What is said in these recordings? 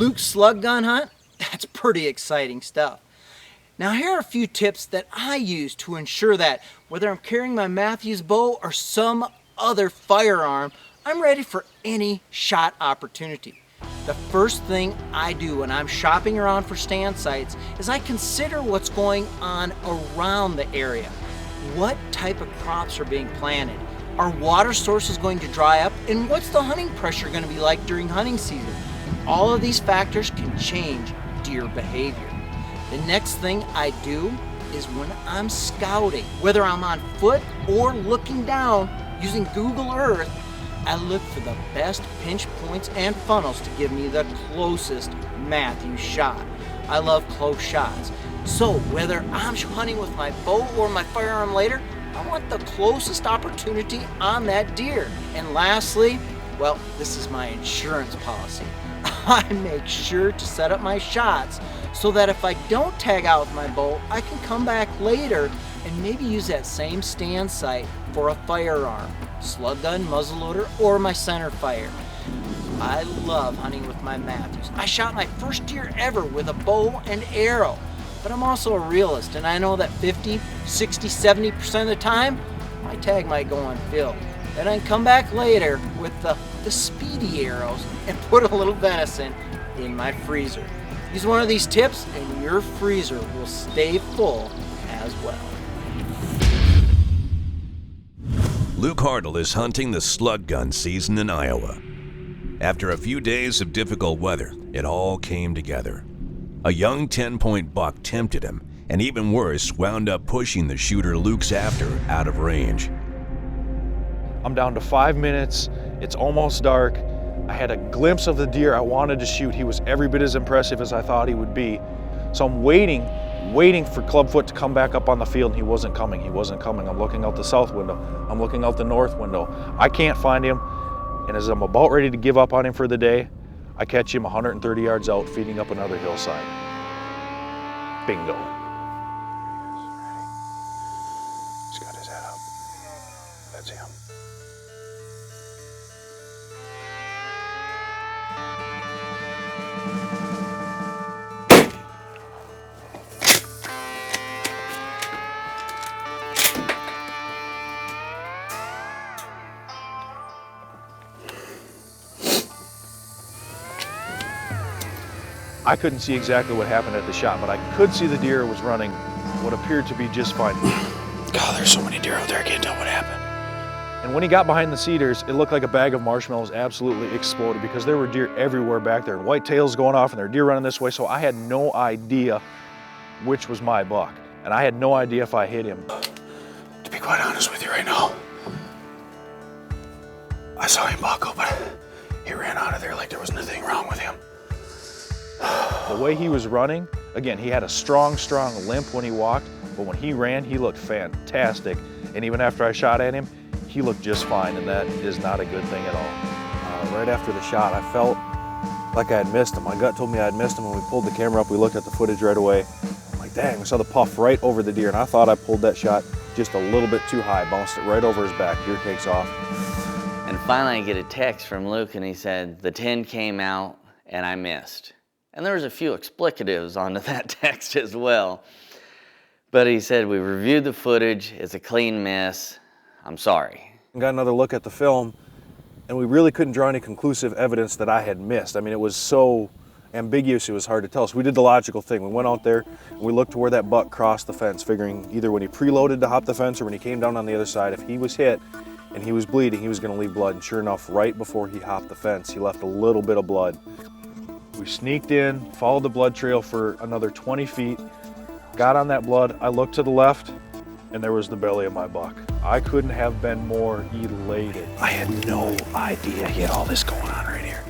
Luke's slug gun hunt, that's pretty exciting stuff. Now here are a few tips that I use to ensure that whether I'm carrying my Matthews bow or some other firearm, I'm ready for any shot opportunity. The first thing I do when I'm shopping around for stand sites is I consider what's going on around the area. What type of crops are being planted? Are water sources going to dry up? And what's the hunting pressure going to be like during hunting season? All of these factors can change deer behavior. The next thing I do is when I'm scouting, whether I'm on foot or looking down using Google Earth, I look for the best pinch points and funnels to give me the closest Matthews shot. I love close shots. So whether I'm hunting with my bow or my firearm later, I want the closest opportunity on that deer. And lastly, well, this is my insurance policy. I make sure to set up my shots so that if I don't tag out with my bow, I can come back later and maybe use that same stand site for a firearm, slug gun, muzzleloader, or my center fire. I love hunting with my Matthews. I shot my first deer ever with a bow and arrow, but I'm also a realist, and I know that 50, 60, 70% of the time, my tag might go unfilled. Then I can come back later with the speedy arrows and put a little venison in my freezer. Use one of these tips and your freezer will stay full as well. Luke Hartle is hunting the slug gun season in Iowa. After a few days of difficult weather, it all came together. A young 10-point buck tempted him, and even worse, wound up pushing the shooter Luke's after out of range. I'm down to 5 minutes, it's almost dark. I had a glimpse of the deer I wanted to shoot. He was every bit as impressive as I thought he would be. So I'm waiting for Clubfoot to come back up on the field, and he wasn't coming. I'm looking out the south window. I'm looking out the north window. I can't find him, and as I'm about ready to give up on him for the day, I catch him 130 yards out, feeding up another hillside. Bingo. He's got his head up. That's him. I couldn't see exactly what happened at the shot, but I could see the deer was running what appeared to be just fine. God, there's so many deer out there, I can't tell what happened. And when he got behind the cedars, it looked like a bag of marshmallows absolutely exploded because there were deer everywhere back there, and whitetails going off, and there were deer running this way, so I had no idea which was my buck. And I had no idea if I hit him. To be quite honest with you right now, I saw him buckle, but he ran out of there like there was nothing wrong with him. The way he was running, again, he had a strong limp when he walked, but when he ran, he looked fantastic. And even after I shot at him, he looked just fine, and that is not a good thing at all. Right after the shot, I felt like I had missed him. My gut told me I had missed him. When we pulled the camera up, we looked at the footage right away. I'm like, dang, we saw the puff right over the deer, and I thought I pulled that shot just a little bit too high, bounced it right over his back. Deer takes off. And finally I get a text from Luke, and he said, the 10 came out and I missed. And there was a few explicatives onto that text as well. But he said, we reviewed the footage, it's a clean miss, I'm sorry. Got another look at the film, and we really couldn't draw any conclusive evidence that I had missed. I mean, it was so ambiguous, it was hard to tell. So we did the logical thing. We went out there, and we looked to where that buck crossed the fence, figuring either when he preloaded to hop the fence or when he came down on the other side, if he was hit and he was bleeding, he was gonna leave blood. And sure enough, right before he hopped the fence, he left a little bit of blood. We sneaked in, followed the blood trail for another 20 feet, got on that blood. I looked to the left, and there was the belly of my buck. I couldn't have been more elated. I had no idea he had all this going on right here.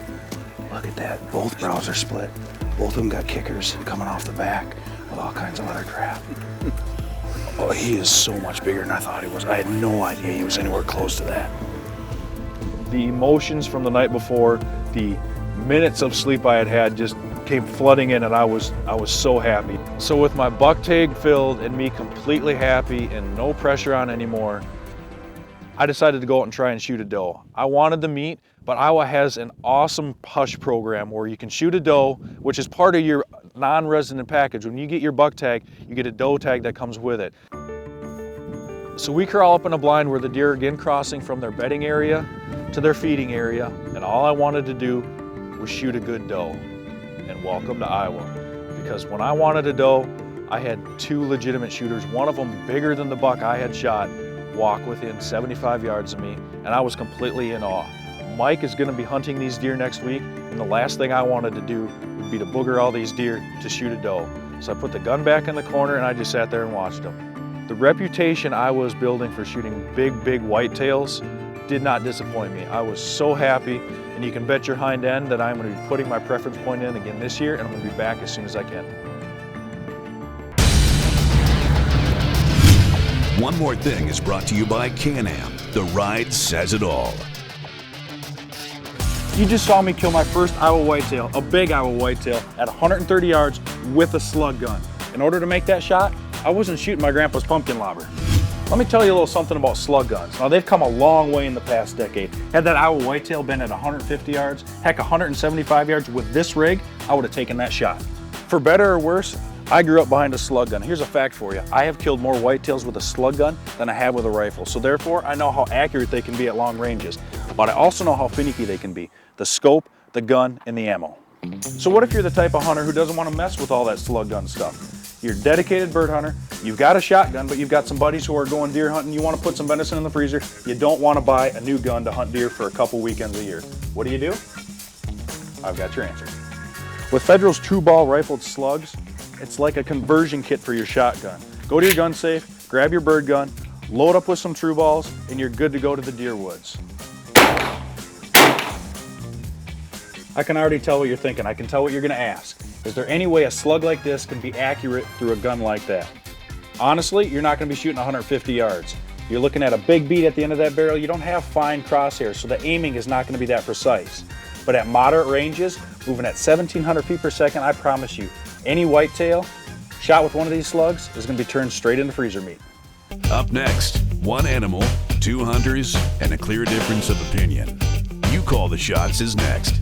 Look at that, both brows are split. Both of them got kickers coming off the back with all kinds of other crap. Oh, he is so much bigger than I thought he was. I had no idea he was anywhere close to that. The emotions from the night before, the minutes of sleep I had had just came flooding in, and I was so happy. So with my buck tag filled and me completely happy and no pressure on anymore, I decided to go out and try and shoot a doe. I wanted the meat, but Iowa has an awesome hush program where you can shoot a doe, which is part of your non-resident package. When you get your buck tag, you get a doe tag that comes with it. So we crawl up in a blind where the deer are again crossing from their bedding area to their feeding area, and all I wanted to do was shoot a good doe. And welcome to Iowa. Because when I wanted a doe, I had 2 legitimate shooters, one of them bigger than the buck I had shot, walk within 75 yards of me, and I was completely in awe. Mike is gonna be hunting these deer next week, and the last thing I wanted to do would be to booger all these deer to shoot a doe. So I put the gun back in the corner and I just sat there and watched them. The reputation I was building for shooting big whitetails did not disappoint me. I was so happy, and you can bet your hind end that I'm gonna be putting my preference point in again this year, and I'm gonna be back as soon as I can. One More Thing is brought to you by Can-Am. The ride says it all. You just saw me kill my first Iowa whitetail, a big Iowa whitetail, at 130 yards with a slug gun. In order to make that shot, I wasn't shooting my grandpa's pumpkin lobber. Let me tell you a little something about slug guns. Now, they've come a long way in the past decade. Had that Iowa whitetail been at 150 yards, heck, 175 yards with this rig, I would have taken that shot. For better or worse, I grew up behind a slug gun. Here's a fact for you. I have killed more whitetails with a slug gun than I have with a rifle. So therefore, I know how accurate they can be at long ranges. But I also know how finicky they can be. The scope, the gun, and the ammo. So what if you're the type of hunter who doesn't want to mess with all that slug gun stuff? You're a dedicated bird hunter, you've got a shotgun, but you've got some buddies who are going deer hunting, you want to put some venison in the freezer, you don't want to buy a new gun to hunt deer for a couple weekends a year. What do? I've got your answer. With Federal's True Ball rifled slugs, it's like a conversion kit for your shotgun. Go to your gun safe, grab your bird gun, load up with some True Balls, and you're good to go to the deer woods. I can already tell what you're thinking. I can tell what you're gonna ask. Is there any way a slug like this can be accurate through a gun like that? Honestly, you're not gonna be shooting 150 yards. You're looking at a big bead at the end of that barrel. You don't have fine crosshairs, so the aiming is not gonna be that precise. But at moderate ranges, moving at 1,700 feet per second, I promise you, any whitetail shot with one of these slugs is gonna be turned straight into freezer meat. Up next, 1 animal, 2 hunters, and a clear difference of opinion. You Call the Shots is next.